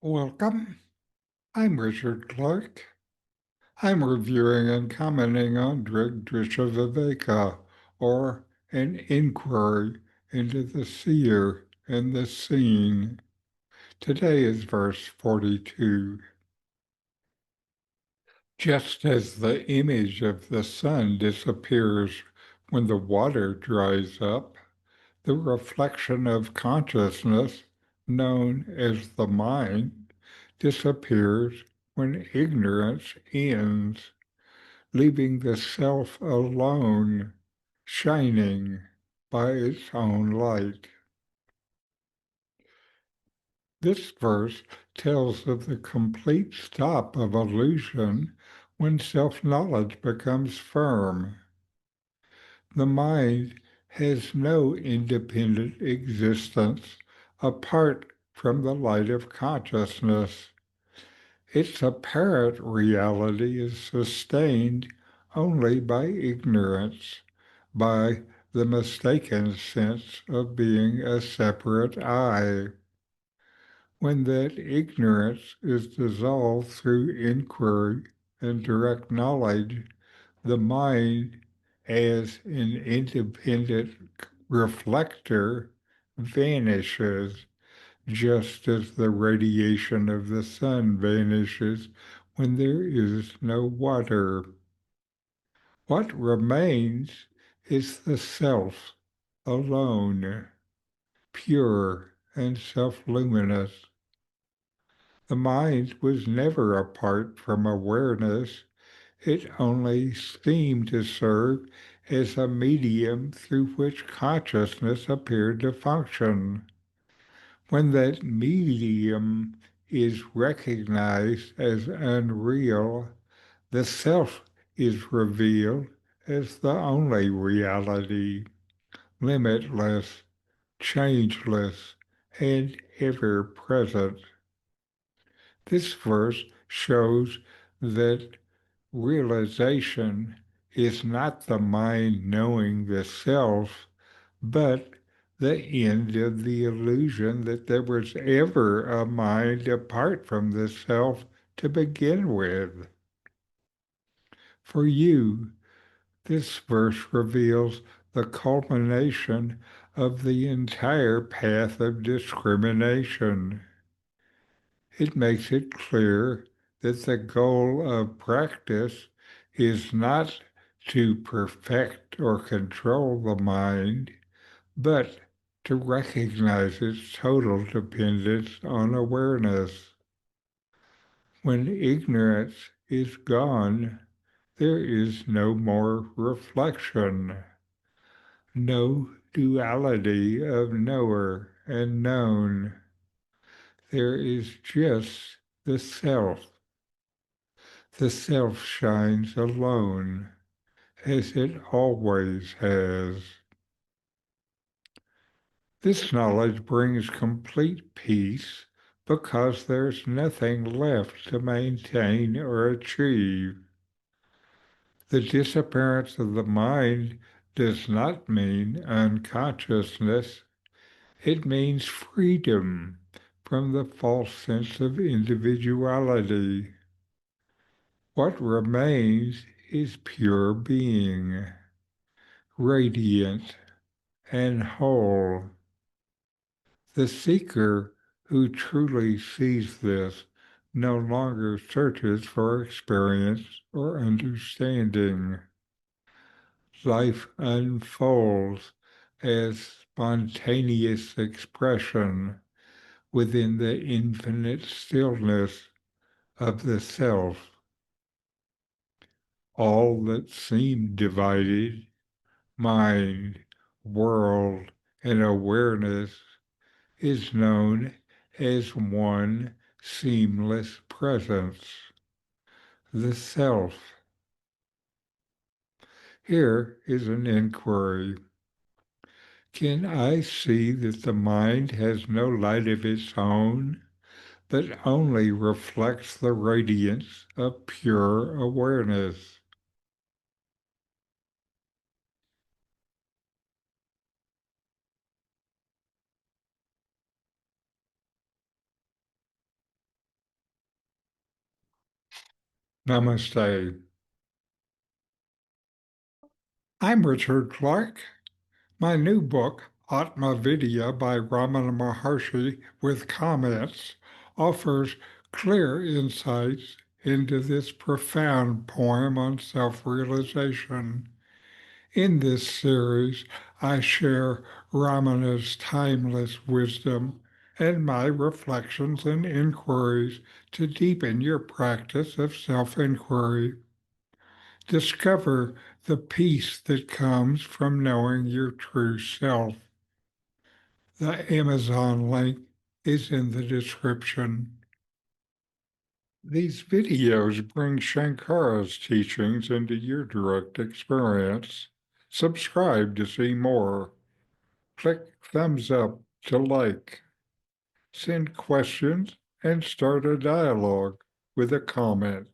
Welcome. I'm Richard Clarke. I'm reviewing and commenting on Drg Drsya Viveka, or an inquiry into the seer and the seen. Today is verse 42. Just as the image of the sun disappears when the water dries up, the reflection of consciousness, known as the mind, disappears when ignorance ends, leaving the self alone, shining by its own light. This verse tells of the complete stop of illusion when self-knowledge becomes firm. The mind has no independent existence apart from the light of consciousness. Its apparent reality is sustained only by ignorance, by the mistaken sense of being a separate I. When that ignorance is dissolved through inquiry and direct knowledge, the mind, as an independent reflector, vanishes, just as the radiation of the sun vanishes when there is no water. What remains is the self alone, pure and self-luminous. The mind was never apart from awareness. It only seemed to serve as a medium through which consciousness appeared to function. When that medium is recognized as unreal, the self is revealed as the only reality, limitless, changeless, and ever present. This verse shows that realization is not the mind knowing the self, but the end of the illusion that there was ever a mind apart from the self to begin with. For you, this verse reveals the culmination of the entire path of discrimination. It makes it clear that the goal of practice is not to perfect or control the mind, but to recognize its total dependence on awareness. When ignorance is gone, there is no more reflection, no duality of knower and known. There is just the self. The self shines alone, as it always has. This knowledge brings complete peace because there's nothing left to maintain or achieve. The disappearance of the mind does not mean unconsciousness. It means freedom from the false sense of individuality. What remains is pure being, radiant and whole. The seeker who truly sees this no longer searches for experience or understanding. Life unfolds as spontaneous expression within the infinite stillness of the self. All that seemed divided, mind, world, and awareness, is known as one seamless presence, the self. Here is an inquiry. Can I see that the mind has no light of its own, but only reflects the radiance of pure awareness? Namaste. I'm Richard Clarke. My new book, Atma Vidya by RamanaMaharshi with comments, offers clear insights into this profound poem on self-realization. In this series, I share Ramana's timeless wisdom and my reflections and inquiries to deepen your practice of self-inquiry. Discover the peace that comes from knowing your true self. The Amazon link is in the description. These videos bring Shankara's teachings into your direct experience. Subscribe to see more. Click thumbs up to like. Send questions and start a dialogue with a comment.